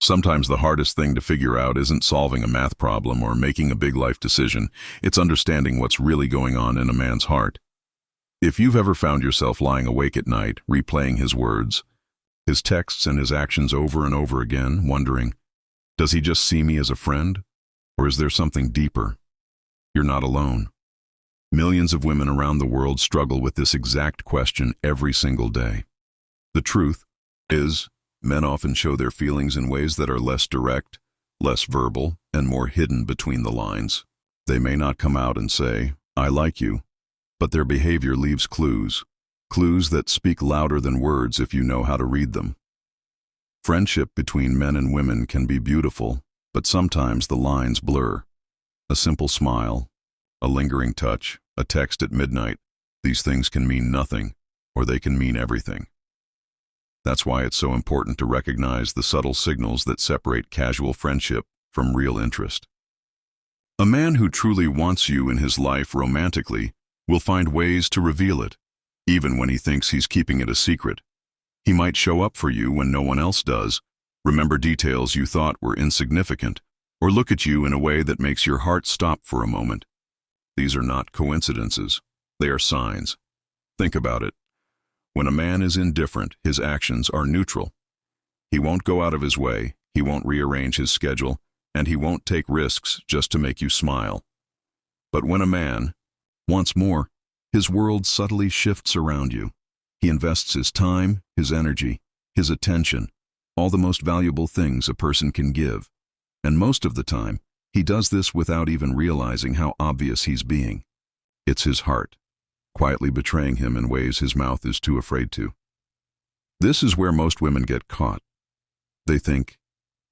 Sometimes the hardest thing to figure out isn't solving a math problem or making a big life decision. It's understanding what's really going on in a man's heart. If you've ever found yourself lying awake at night, replaying his words, his texts and his actions over and over again, wondering, does he just see me as a friend? Or is there something deeper? You're not alone. Millions of women around the world struggle with this exact question every single day. The truth is, men often show their feelings in ways that are less direct, less verbal, and more hidden between the lines. They may not come out and say, "I like you," but their behavior leaves clues, clues that speak louder than words if you know how to read them. Friendship between men and women can be beautiful, but sometimes the lines blur. A simple smile, a lingering touch, a text at midnight, these things can mean nothing, or they can mean everything. That's why it's so important to recognize the subtle signals that separate casual friendship from real interest. A man who truly wants you in his life romantically will find ways to reveal it, even when he thinks he's keeping it a secret. He might show up for you when no one else does, remember details you thought were insignificant, or look at you in a way that makes your heart stop for a moment. These are not coincidences. They are signs. Think about it. When a man is indifferent, his actions are neutral. He won't go out of his way, he won't rearrange his schedule, and he won't take risks just to make you smile. But when a man wants more, his world subtly shifts around you. He invests his time, his energy, his attention, all the most valuable things a person can give. And most of the time, he does this without even realizing how obvious he's being. It's his heart, quietly betraying him in ways his mouth is too afraid to. This is where most women get caught. They think,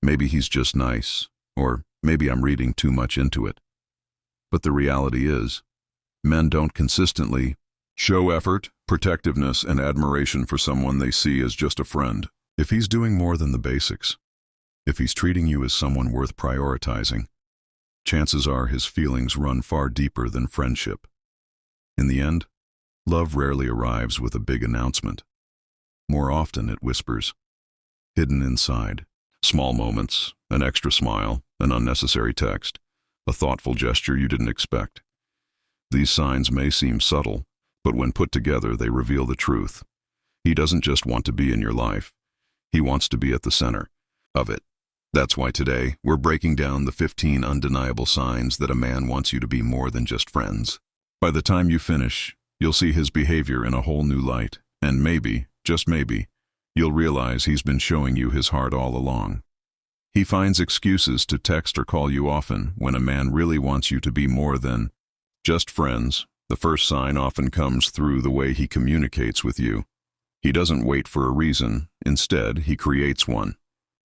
maybe he's just nice, or maybe I'm reading too much into it. But the reality is, men don't consistently show effort, protectiveness, and admiration for someone they see as just a friend. If he's doing more than the basics, if he's treating you as someone worth prioritizing, chances are his feelings run far deeper than friendship. In the end, love rarely arrives with a big announcement. More often it whispers, hidden inside, small moments, an extra smile, an unnecessary text, a thoughtful gesture you didn't expect. These signs may seem subtle, but when put together they reveal the truth. He doesn't just want to be in your life. He wants to be at the center of it. That's why today we're breaking down the 15 undeniable signs that a man wants you to be more than just friends. By the time you finish, you'll see his behavior in a whole new light, and maybe, just maybe, you'll realize he's been showing you his heart all along. He finds excuses to text or call you often when a man really wants you to be more than just friends. The first sign often comes through the way he communicates with you. He doesn't wait for a reason. Instead, he creates one.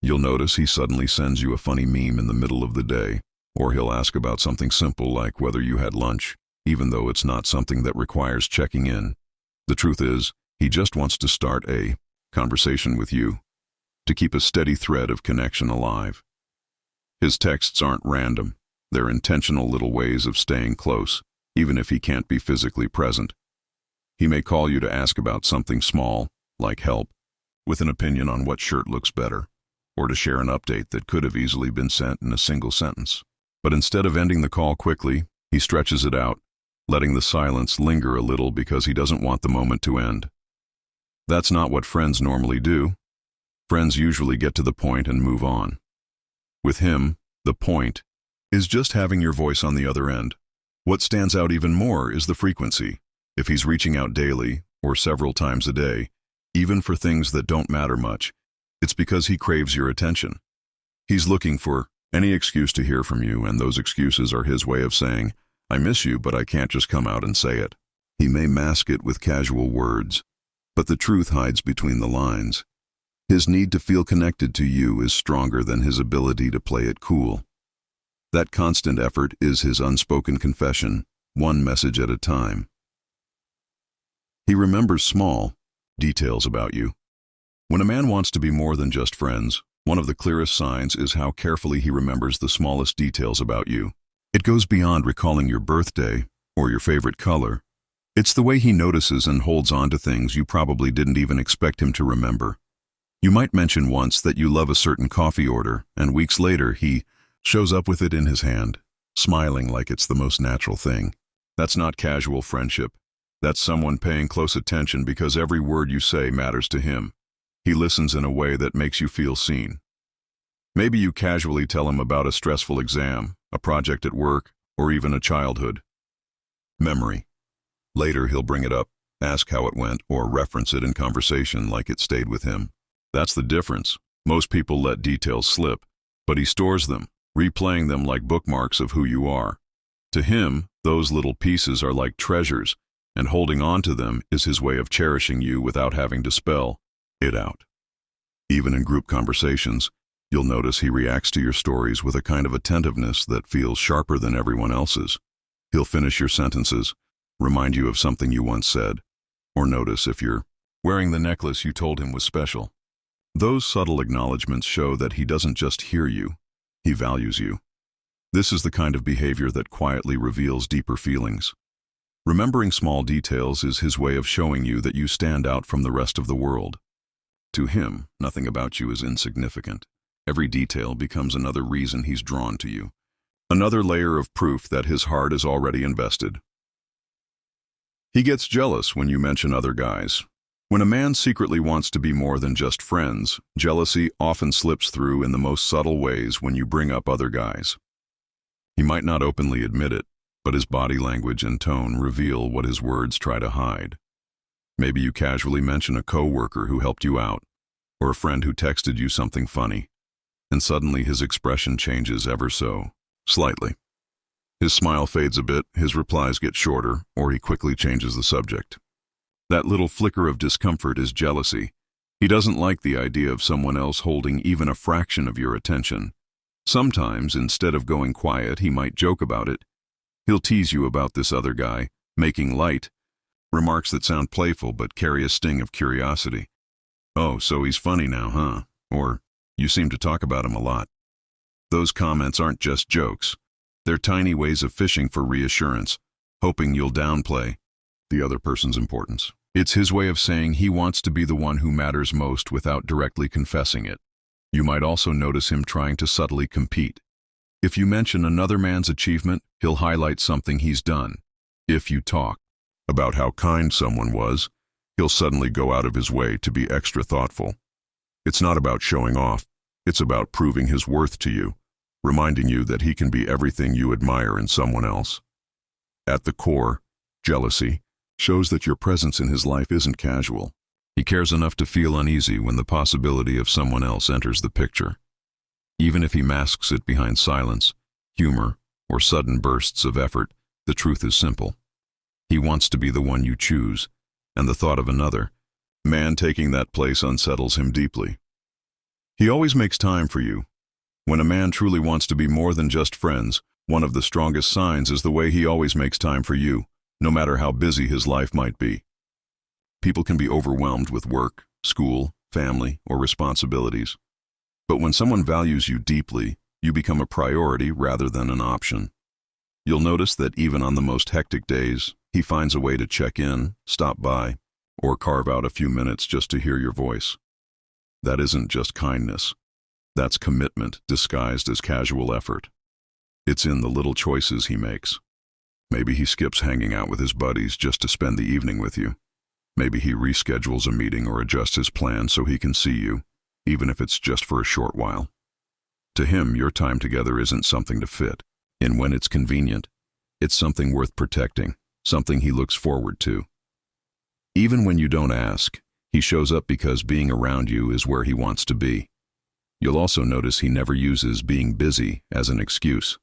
You'll notice he suddenly sends you a funny meme in the middle of the day, or he'll ask about something simple like whether you had lunch, even though it's not something that requires checking in. The truth is, he just wants to start a conversation with you, to keep a steady thread of connection alive. His texts aren't random. They're intentional little ways of staying close, even if he can't be physically present. He may call you to ask about something small, like help, with an opinion on what shirt looks better, or to share an update that could have easily been sent in a single sentence. But instead of ending the call quickly, he stretches it out, letting the silence linger a little because he doesn't want the moment to end. That's not what friends normally do. Friends usually get to the point and move on. With him, the point is just having your voice on the other end. What stands out even more is the frequency. If he's reaching out daily, or several times a day, even for things that don't matter much, it's because he craves your attention. He's looking for any excuse to hear from you, and those excuses are his way of saying, I miss you, but I can't just come out and say it. He may mask it with casual words, but the truth hides between the lines. His need to feel connected to you is stronger than his ability to play it cool. That constant effort is his unspoken confession, one message at a time. He remembers small details about you. When a man wants to be more than just friends, one of the clearest signs is how carefully he remembers the smallest details about you. It goes beyond recalling your birthday or your favorite color. It's the way he notices and holds on to things you probably didn't even expect him to remember. You might mention once that you love a certain coffee order, and weeks later he shows up with it in his hand, smiling like it's the most natural thing. That's not casual friendship. That's someone paying close attention because every word you say matters to him. He listens in a way that makes you feel seen. Maybe you casually tell him about a stressful exam, a project at work, or even a childhood memory. Later he'll bring it up, ask how it went, or reference it in conversation like it stayed with him. That's the difference. Most people let details slip, but he stores them, replaying them like bookmarks of who you are. To him, those little pieces are like treasures, and holding on to them is his way of cherishing you without having to spell it out. Even in group conversations, you'll notice he reacts to your stories with a kind of attentiveness that feels sharper than everyone else's. He'll finish your sentences, remind you of something you once said, or notice if you're wearing the necklace you told him was special. Those subtle acknowledgments show that he doesn't just hear you, he values you. This is the kind of behavior that quietly reveals deeper feelings. Remembering small details is his way of showing you that you stand out from the rest of the world. To him, nothing about you is insignificant. Every detail becomes another reason he's drawn to you, another layer of proof that his heart is already invested. He gets jealous when you mention other guys. When a man secretly wants to be more than just friends, jealousy often slips through in the most subtle ways when you bring up other guys. He might not openly admit it, but his body language and tone reveal what his words try to hide. Maybe you casually mention a coworker who helped you out, or a friend who texted you something funny, and suddenly his expression changes ever so slightly. His smile fades a bit, his replies get shorter, or he quickly changes the subject. That little flicker of discomfort is jealousy. He doesn't like the idea of someone else holding even a fraction of your attention. Sometimes, instead of going quiet, he might joke about it. He'll tease you about this other guy, making light, remarks that sound playful but carry a sting of curiosity. "Oh, so he's funny now, huh?" Or, "You seem to talk about him a lot." Those comments aren't just jokes. They're tiny ways of fishing for reassurance, hoping you'll downplay the other person's importance. It's his way of saying he wants to be the one who matters most without directly confessing it. You might also notice him trying to subtly compete. If you mention another man's achievement, he'll highlight something he's done. If you talk about how kind someone was, he'll suddenly go out of his way to be extra thoughtful. It's not about showing off, it's about proving his worth to you, reminding you that he can be everything you admire in someone else. At the core, jealousy shows that your presence in his life isn't casual. He cares enough to feel uneasy when the possibility of someone else enters the picture. Even if he masks it behind silence, humor, or sudden bursts of effort, the truth is simple. He wants to be the one you choose, and the thought of another man taking that place unsettles him deeply. He always makes time for you. When a man truly wants to be more than just friends, one of the strongest signs is the way he always makes time for you, no matter how busy his life might be. People can be overwhelmed with work, school, family, or responsibilities. But when someone values you deeply, you become a priority rather than an option. You'll notice that even on the most hectic days, he finds a way to check in, stop by, or carve out a few minutes just to hear your voice. That isn't just kindness. That's commitment disguised as casual effort. It's in the little choices he makes. Maybe he skips hanging out with his buddies just to spend the evening with you. Maybe he reschedules a meeting or adjusts his plan so he can see you, even if it's just for a short while. To him, your time together isn't something to fit in when it's convenient. It's something worth protecting, something he looks forward to. Even when you don't ask, he shows up because being around you is where he wants to be. You'll also notice he never uses being busy as an excuse.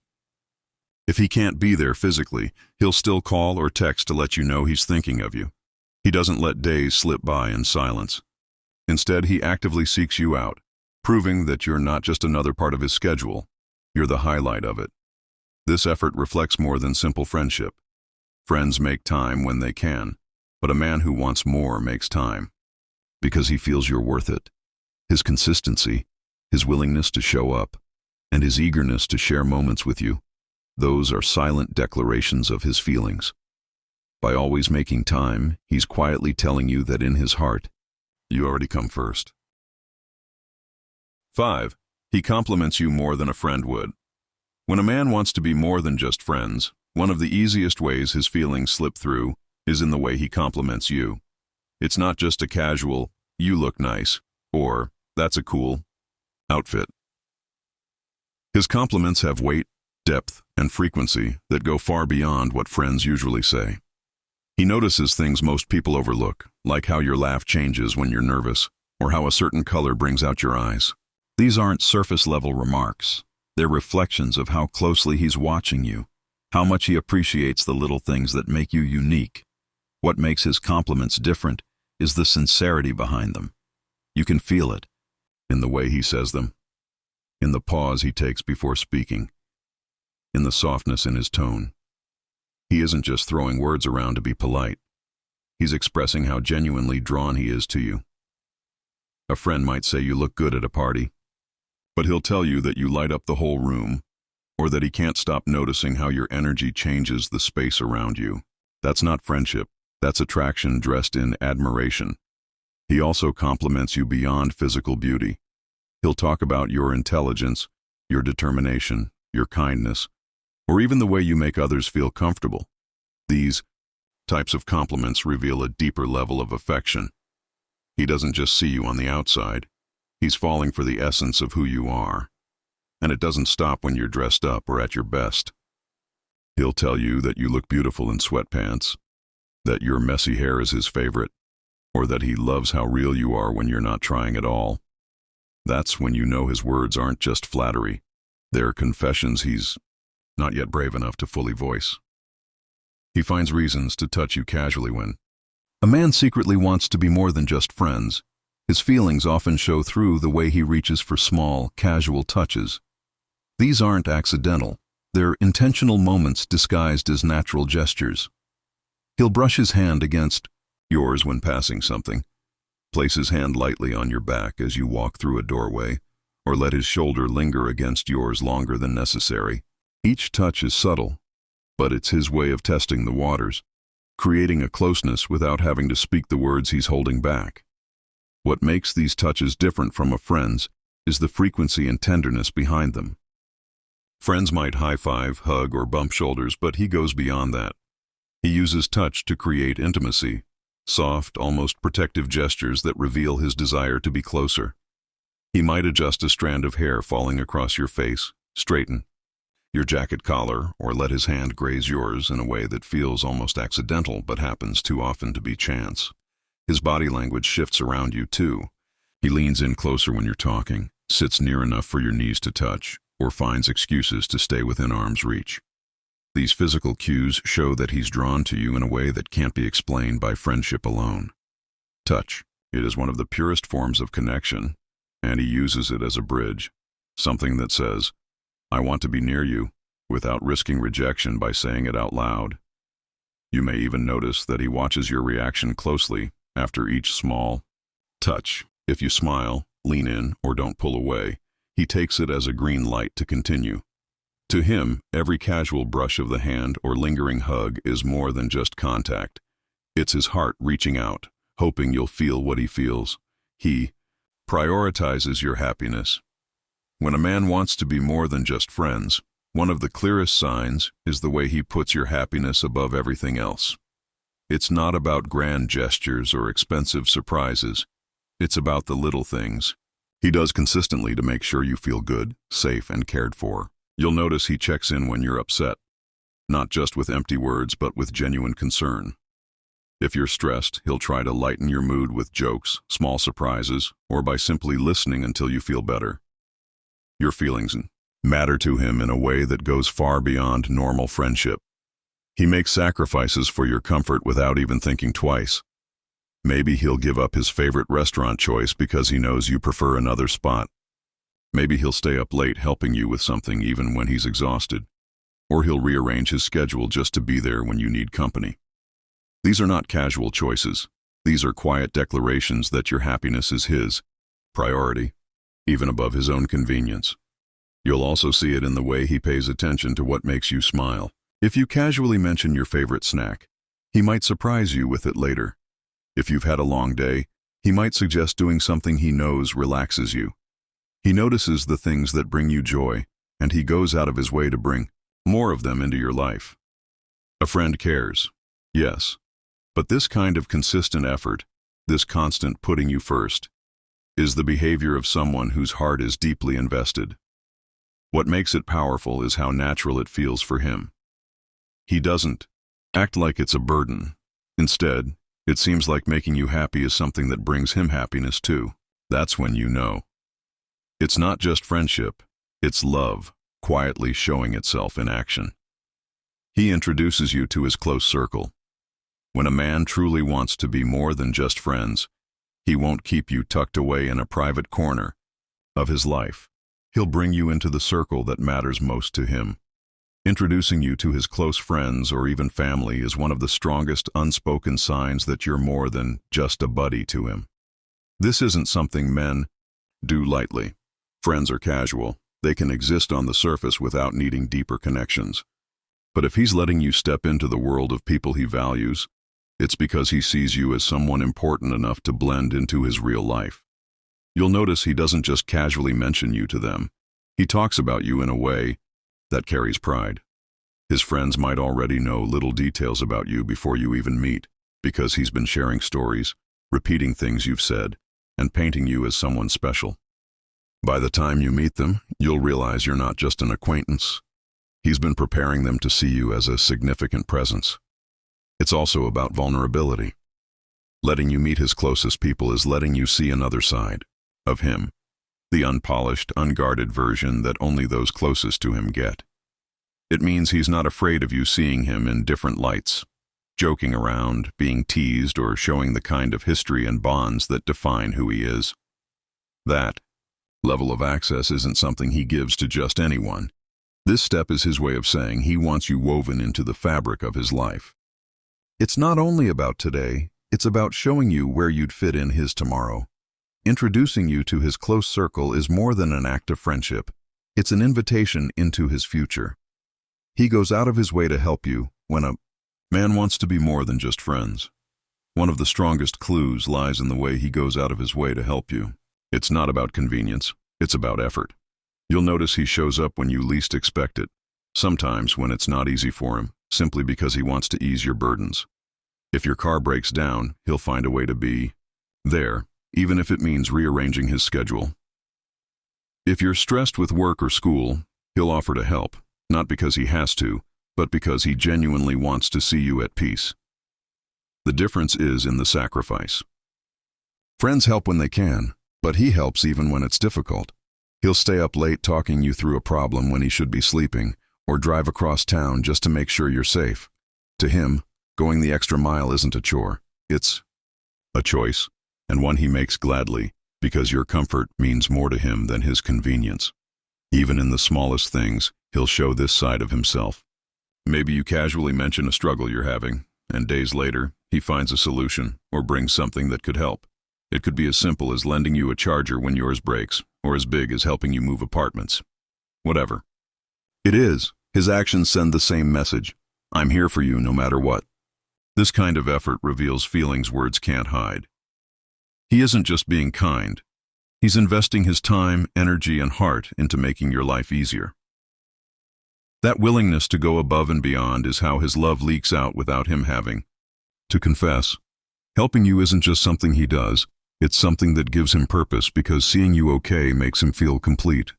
If he can't be there physically, he'll still call or text to let you know he's thinking of you. He doesn't let days slip by in silence. Instead, he actively seeks you out, proving that you're not just another part of his schedule, you're the highlight of it. This effort reflects more than simple friendship. Friends make time when they can, but a man who wants more makes time, because he feels you're worth it. His consistency, his willingness to show up, and his eagerness to share moments with you, those are silent declarations of his feelings. By always making time, he's quietly telling you that in his heart, you already come first. 5. He compliments you more than a friend would. When a man wants to be more than just friends, one of the easiest ways his feelings slip through is in the way he compliments you. It's not just a casual, "You look nice," or "That's a cool outfit." His compliments have weight, depth, and frequency that go far beyond what friends usually say. He notices things most people overlook, like how your laugh changes when you're nervous, or how a certain color brings out your eyes. These aren't surface-level remarks. They're reflections of how closely he's watching you, how much he appreciates the little things that make you unique. What makes his compliments different is the sincerity behind them. You can feel it in the way he says them, in the pause he takes before speaking, in the softness in his tone. He isn't just throwing words around to be polite. He's expressing how genuinely drawn he is to you. A friend might say you look good at a party, but he'll tell you that you light up the whole room, or that he can't stop noticing how your energy changes the space around you. That's not friendship. That's attraction dressed in admiration. He also compliments you beyond physical beauty. He'll talk about your intelligence, your determination, your kindness, or even the way you make others feel comfortable. These types of compliments reveal a deeper level of affection. He doesn't just see you on the outside. He's falling for the essence of who you are. And it doesn't stop when you're dressed up or at your best. He'll tell you that you look beautiful in sweatpants, that your messy hair is his favorite, or that he loves how real you are when you're not trying at all. That's when you know his words aren't just flattery. They're confessions he's not yet brave enough to fully voice. He finds reasons to touch you casually when a man secretly wants to be more than just friends. His feelings often show through the way he reaches for small, casual touches. These aren't accidental. They're intentional moments disguised as natural gestures. He'll brush his hand against yours when passing something, place his hand lightly on your back as you walk through a doorway, or let his shoulder linger against yours longer than necessary. Each touch is subtle, but it's his way of testing the waters, creating a closeness without having to speak the words he's holding back. What makes these touches different from a friend's is the frequency and tenderness behind them. Friends might high-five, hug, or bump shoulders, but he goes beyond that. He uses touch to create intimacy, soft, almost protective gestures that reveal his desire to be closer. He might adjust a strand of hair falling across your face, straighten your jacket collar, or let his hand graze yours in a way that feels almost accidental but happens too often to be chance. His body language shifts around you too. He leans in closer when you're talking, sits near enough for your knees to touch, or finds excuses to stay within arm's reach. These physical cues show that he's drawn to you in a way that can't be explained by friendship alone. Touch. It is one of the purest forms of connection, and he uses it as a bridge, something that says, "I want to be near you," without risking rejection by saying it out loud. You may even notice that he watches your reaction closely after each small touch. If you smile, lean in, or don't pull away, he takes it as a green light to continue. To him, every casual brush of the hand or lingering hug is more than just contact. It's his heart reaching out, hoping you'll feel what he feels. He prioritizes your happiness. When a man wants to be more than just friends, one of the clearest signs is the way he puts your happiness above everything else. It's not about grand gestures or expensive surprises. It's about the little things he does consistently to make sure you feel good, safe, and cared for. You'll notice he checks in when you're upset, not just with empty words, but with genuine concern. If you're stressed, he'll try to lighten your mood with jokes, small surprises, or by simply listening until you feel better. Your feelings matter to him in a way that goes far beyond normal friendship. He makes sacrifices for your comfort without even thinking twice. Maybe he'll give up his favorite restaurant choice because he knows you prefer another spot. Maybe he'll stay up late helping you with something even when he's exhausted. Or he'll rearrange his schedule just to be there when you need company. These are not casual choices. These are quiet declarations that your happiness is his priority, even above his own convenience. You'll also see it in the way he pays attention to what makes you smile. If you casually mention your favorite snack, he might surprise you with it later. If you've had a long day, he might suggest doing something he knows relaxes you. He notices the things that bring you joy, and he goes out of his way to bring more of them into your life. A friend cares, yes, but this kind of consistent effort, this constant putting you first, is the behavior of someone whose heart is deeply invested. What makes it powerful is how natural it feels for him. He doesn't act like it's a burden. Instead, it seems like making you happy is something that brings him happiness too. That's when you know. It's not just friendship, it's love, quietly showing itself in action. He introduces you to his close circle. When a man truly wants to be more than just friends, he won't keep you tucked away in a private corner of his life. He'll bring you into the circle that matters most to him. Introducing you to his close friends or even family is one of the strongest unspoken signs that you're more than just a buddy to him. This isn't something men do lightly. Friends are casual. They can exist on the surface without needing deeper connections. But if he's letting you step into the world of people he values, it's because he sees you as someone important enough to blend into his real life. You'll notice he doesn't just casually mention you to them. He talks about you in a way that carries pride. His friends might already know little details about you before you even meet, because he's been sharing stories, repeating things you've said, and painting you as someone special. By the time you meet them, you'll realize you're not just an acquaintance. He's been preparing them to see you as a significant presence. It's also about vulnerability. Letting you meet his closest people is letting you see another side of him, the unpolished, unguarded version that only those closest to him get. It means he's not afraid of you seeing him in different lights, joking around, being teased, or showing the kind of history and bonds that define who he is. That level of access isn't something he gives to just anyone. This step is his way of saying he wants you woven into the fabric of his life. It's not only about today, it's about showing you where you'd fit in his tomorrow. Introducing you to his close circle is more than an act of friendship. It's an invitation into his future. He goes out of his way to help you when a man wants to be more than just friends. One of the strongest clues lies in the way he goes out of his way to help you. It's not about convenience, it's about effort. You'll notice he shows up when you least expect it, sometimes when it's not easy for him, simply because he wants to ease your burdens. If your car breaks down, he'll find a way to be there, even if it means rearranging his schedule. If you're stressed with work or school, he'll offer to help, not because he has to, but because he genuinely wants to see you at peace. The difference is in the sacrifice. Friends help when they can, but he helps even when it's difficult. He'll stay up late talking you through a problem when he should be sleeping, or drive across town just to make sure you're safe. To him, going the extra mile isn't a chore. It's a choice, and one he makes gladly, because your comfort means more to him than his convenience. Even in the smallest things, he'll show this side of himself. Maybe you casually mention a struggle you're having, and days later, he finds a solution or brings something that could help. It could be as simple as lending you a charger when yours breaks, or as big as helping you move apartments. Whatever it is, his actions send the same message. I'm here for you no matter what. This kind of effort reveals feelings words can't hide. He isn't just being kind. He's investing his time, energy, and heart into making your life easier. That willingness to go above and beyond is how his love leaks out without him having to confess. Helping you isn't just something he does, it's something that gives him purpose because seeing you okay makes him feel complete.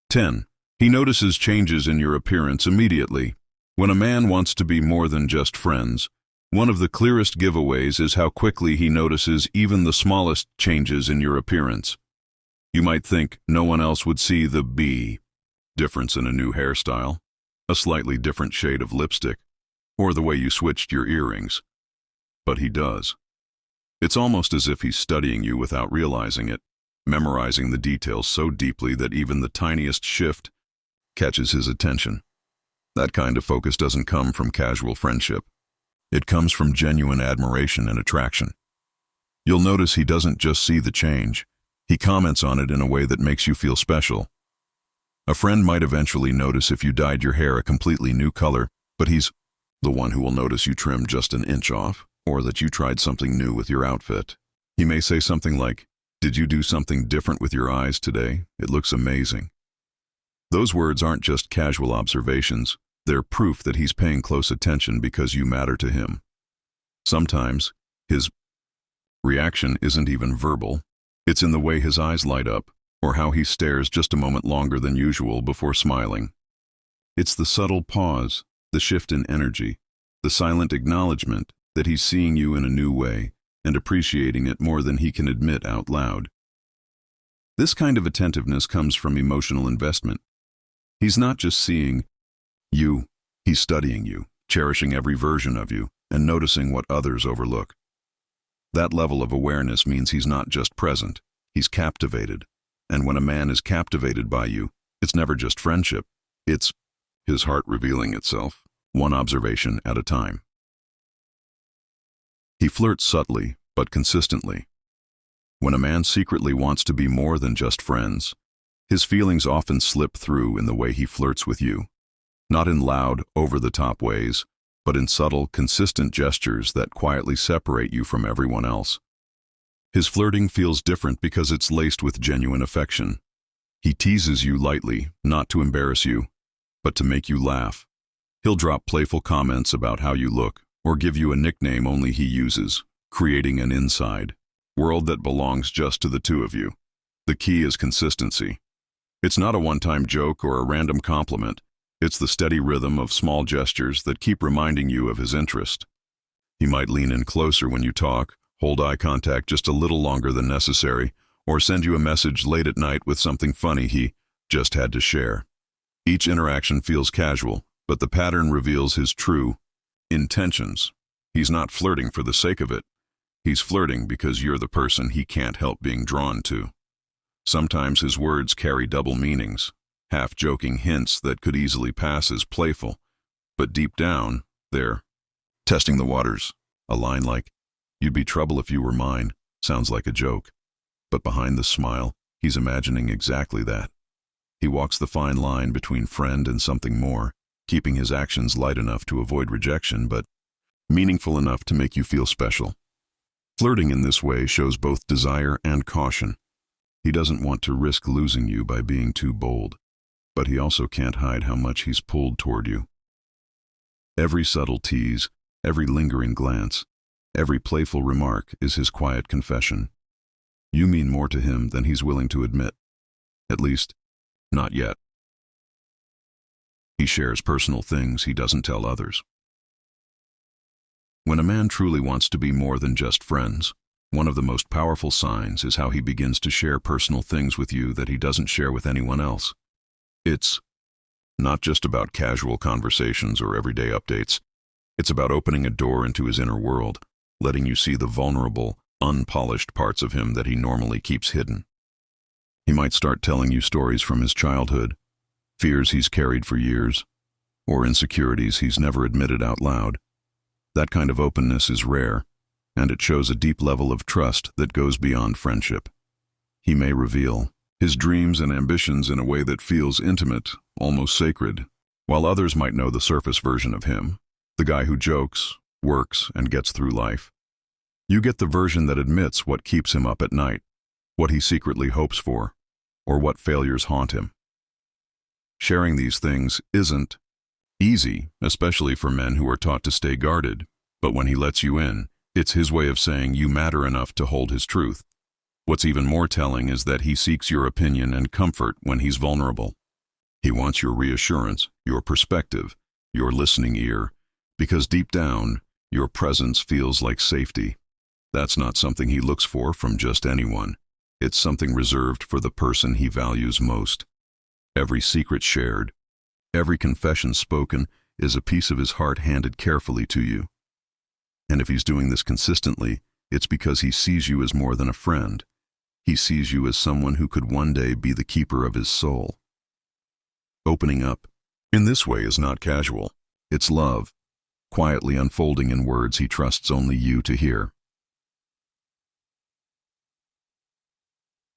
10. He notices changes in your appearance immediately. When a man wants to be more than just friends, one of the clearest giveaways is how quickly he notices even the smallest changes in your appearance. You might think no one else would see the difference in a new hairstyle, a slightly different shade of lipstick, or the way you switched your earrings. But he does. It's almost as if he's studying you without realizing it, memorizing the details so deeply that even the tiniest shift catches his attention. That kind of focus doesn't come from casual friendship. It comes from genuine admiration and attraction. You'll notice he doesn't just see the change, he comments on it in a way that makes you feel special. A friend might eventually notice if you dyed your hair a completely new color, but he's the one who will notice you trimmed just an inch off, or that you tried something new with your outfit. He may say something like, Did you do something different with your eyes today? It looks amazing. Those words aren't just casual observations. They're proof that he's paying close attention because you matter to him. Sometimes, his reaction isn't even verbal. It's in the way his eyes light up, or how he stares just a moment longer than usual before smiling. It's the subtle pause, the shift in energy, the silent acknowledgement that he's seeing you in a new way and appreciating it more than he can admit out loud. This kind of attentiveness comes from emotional investment. He's not just seeing you, he's studying you, cherishing every version of you, and noticing what others overlook. That level of awareness means he's not just present, he's captivated. And when a man is captivated by you, it's never just friendship. It's his heart revealing itself, one observation at a time. He flirts subtly, but consistently. When a man secretly wants to be more than just friends, his feelings often slip through in the way he flirts with you. Not in loud, over-the-top ways, but in subtle, consistent gestures that quietly separate you from everyone else. His flirting feels different because it's laced with genuine affection. He teases you lightly, not to embarrass you, but to make you laugh. He'll drop playful comments about how you look, or give you a nickname only he uses, creating an inside world that belongs just to the two of you. The key is consistency. It's not a one-time joke or a random compliment. It's the steady rhythm of small gestures that keep reminding you of his interest. He might lean in closer when you talk, hold eye contact just a little longer than necessary, or send you a message late at night with something funny he just had to share. Each interaction feels casual, but the pattern reveals his true intentions. He's not flirting for the sake of it. He's flirting because you're the person he can't help being drawn to. Sometimes his words carry double meanings, half-joking hints that could easily pass as playful, but deep down, they're testing the waters. A line like, "You'd be trouble if you were mine," sounds like a joke. But behind the smile, he's imagining exactly that. He walks the fine line between friend and something more, keeping his actions light enough to avoid rejection, but meaningful enough to make you feel special. Flirting in this way shows both desire and caution. He doesn't want to risk losing you by being too bold, but he also can't hide how much he's pulled toward you. Every subtle tease, every lingering glance, every playful remark is his quiet confession. You mean more to him than he's willing to admit. At least, not yet. He shares personal things he doesn't tell others. When a man truly wants to be more than just friends, one of the most powerful signs is how he begins to share personal things with you that he doesn't share with anyone else. It's not just about casual conversations or everyday updates. It's about opening a door into his inner world, letting you see the vulnerable, unpolished parts of him that he normally keeps hidden. He might start telling you stories from his childhood, fears he's carried for years, or insecurities he's never admitted out loud. That kind of openness is rare, and it shows a deep level of trust that goes beyond friendship. He may reveal his dreams and ambitions in a way that feels intimate, almost sacred, while others might know the surface version of him, the guy who jokes, works, and gets through life. You get the version that admits what keeps him up at night, what he secretly hopes for, or what failures haunt him. Sharing these things isn't easy, especially for men who are taught to stay guarded, but when he lets you in, it's his way of saying you matter enough to hold his truth. What's even more telling is that he seeks your opinion and comfort when he's vulnerable. He wants your reassurance, your perspective, your listening ear, because deep down, your presence feels like safety. That's not something he looks for from just anyone. It's something reserved for the person he values most. Every secret shared, every confession spoken is a piece of his heart handed carefully to you. And if he's doing this consistently, it's because he sees you as more than a friend. He sees you as someone who could one day be the keeper of his soul. Opening up in this way is not casual. It's love, quietly unfolding in words he trusts only you to hear.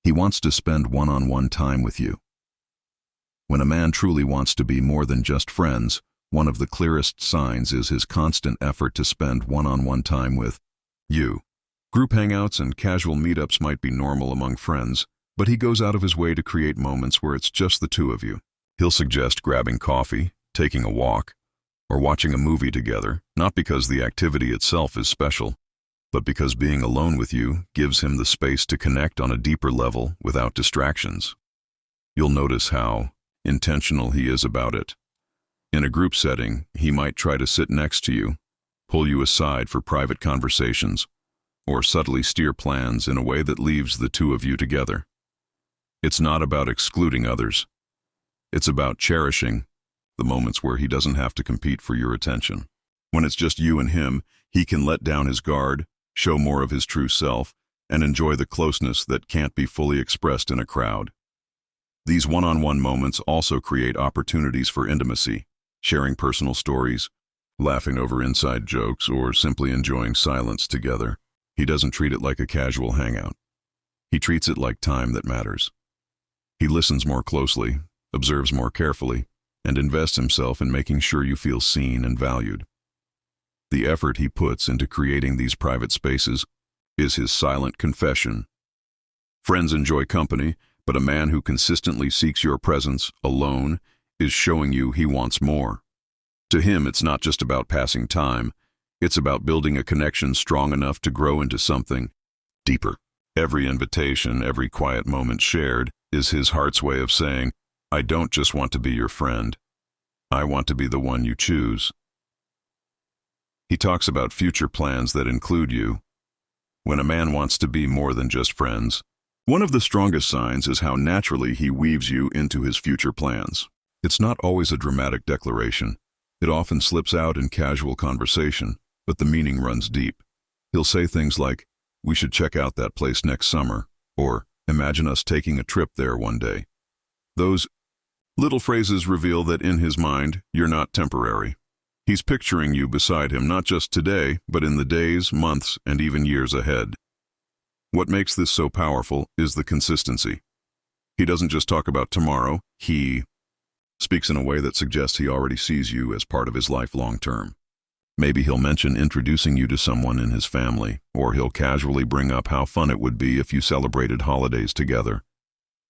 He wants to spend one-on-one time with you. When a man truly wants to be more than just friends, one of the clearest signs is his constant effort to spend one-on-one time with you. Group hangouts and casual meetups might be normal among friends, but he goes out of his way to create moments where it's just the two of you. He'll suggest grabbing coffee, taking a walk, or watching a movie together, not because the activity itself is special, but because being alone with you gives him the space to connect on a deeper level without distractions. You'll notice how intentional he is about it. In a group setting, he might try to sit next to you, pull you aside for private conversations, or subtly steer plans in a way that leaves the two of you together. It's not about excluding others. It's about cherishing the moments where he doesn't have to compete for your attention. When it's just you and him, he can let down his guard, show more of his true self, and enjoy the closeness that can't be fully expressed in a crowd. These one-on-one moments also create opportunities for intimacy, sharing personal stories, laughing over inside jokes, or simply enjoying silence together. He doesn't treat it like a casual hangout. He treats it like time that matters. He listens more closely, observes more carefully, and invests himself in making sure you feel seen and valued. The effort he puts into creating these private spaces is his silent confession. Friends enjoy company, but a man who consistently seeks your presence alone is showing you he wants more. To him, it's not just about passing time. It's about building a connection strong enough to grow into something deeper. Every invitation, every quiet moment shared is his heart's way of saying, I don't just want to be your friend. I want to be the one you choose. He talks about future plans that include you. When a man wants to be more than just friends, one of the strongest signs is how naturally he weaves you into his future plans. It's not always a dramatic declaration. It often slips out in casual conversation, but the meaning runs deep. He'll say things like, we should check out that place next summer, or imagine us taking a trip there one day. Those little phrases reveal that in his mind, you're not temporary. He's picturing you beside him not just today, but in the days, months, and even years ahead. What makes this so powerful is the consistency. He doesn't just talk about tomorrow, he speaks in a way that suggests he already sees you as part of his life long term. Maybe he'll mention introducing you to someone in his family, or he'll casually bring up how fun it would be if you celebrated holidays together.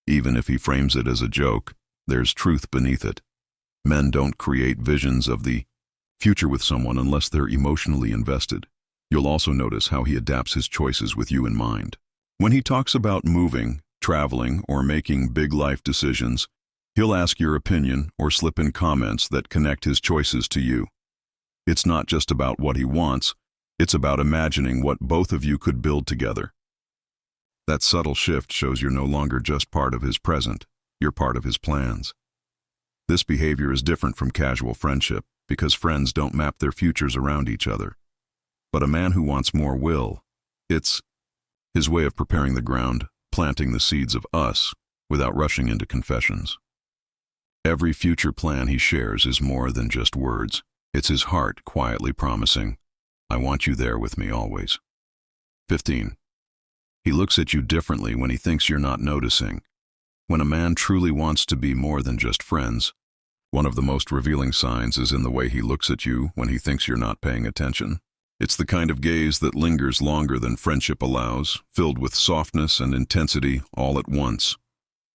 Even if he frames it as a joke, there's truth beneath it. Men don't create visions of the future with someone unless they're emotionally invested. You'll also notice how he adapts his choices with you in mind. When he talks about moving, traveling, or making big life decisions, he'll ask your opinion or slip in comments that connect his choices to you. It's not just about what he wants, it's about imagining what both of you could build together. That subtle shift shows you're no longer just part of his present, you're part of his plans. This behavior is different from casual friendship because friends don't map their futures around each other. But a man who wants more will. It's his way of preparing the ground, planting the seeds of us without rushing into confessions. Every future plan he shares is more than just words. It's his heart quietly promising, I want you there with me always. 15. He looks at you differently when he thinks you're not noticing. When a man truly wants to be more than just friends, one of the most revealing signs is in the way he looks at you when he thinks you're not paying attention. It's the kind of gaze that lingers longer than friendship allows, filled with softness and intensity all at once.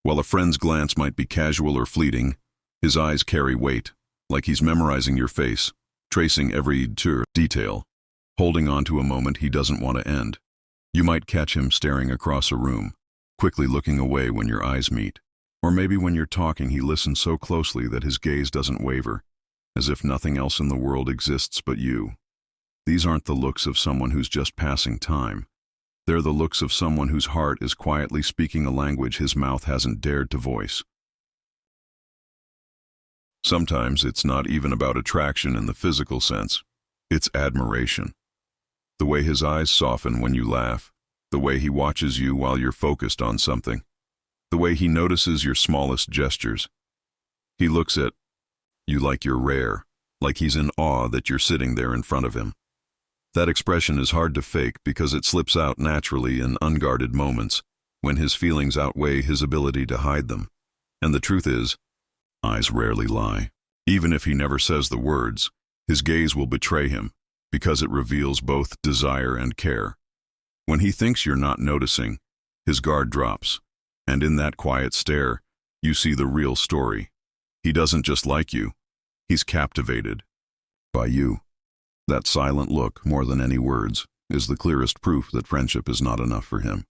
While a friend's glance might be casual or fleeting, his eyes carry weight, like he's memorizing your face, tracing every detail, holding on to a moment he doesn't want to end. You might catch him staring across a room, quickly looking away when your eyes meet. Or maybe when you're talking, he listens so closely that his gaze doesn't waver, as if nothing else in the world exists but you. These aren't the looks of someone who's just passing time. They're the looks of someone whose heart is quietly speaking a language his mouth hasn't dared to voice. Sometimes it's not even about attraction in the physical sense. It's admiration. The way his eyes soften when you laugh, the way he watches you while you're focused on something, the way he notices your smallest gestures. He looks at you like you're rare, like he's in awe that you're sitting there in front of him. That expression is hard to fake because it slips out naturally in unguarded moments, when his feelings outweigh his ability to hide them. And the truth is, eyes rarely lie. Even if he never says the words, his gaze will betray him, because it reveals both desire and care. When he thinks you're not noticing, his guard drops. And in that quiet stare, you see the real story. He doesn't just like you, he's captivated by you. That silent look, more than any words, is the clearest proof that friendship is not enough for him.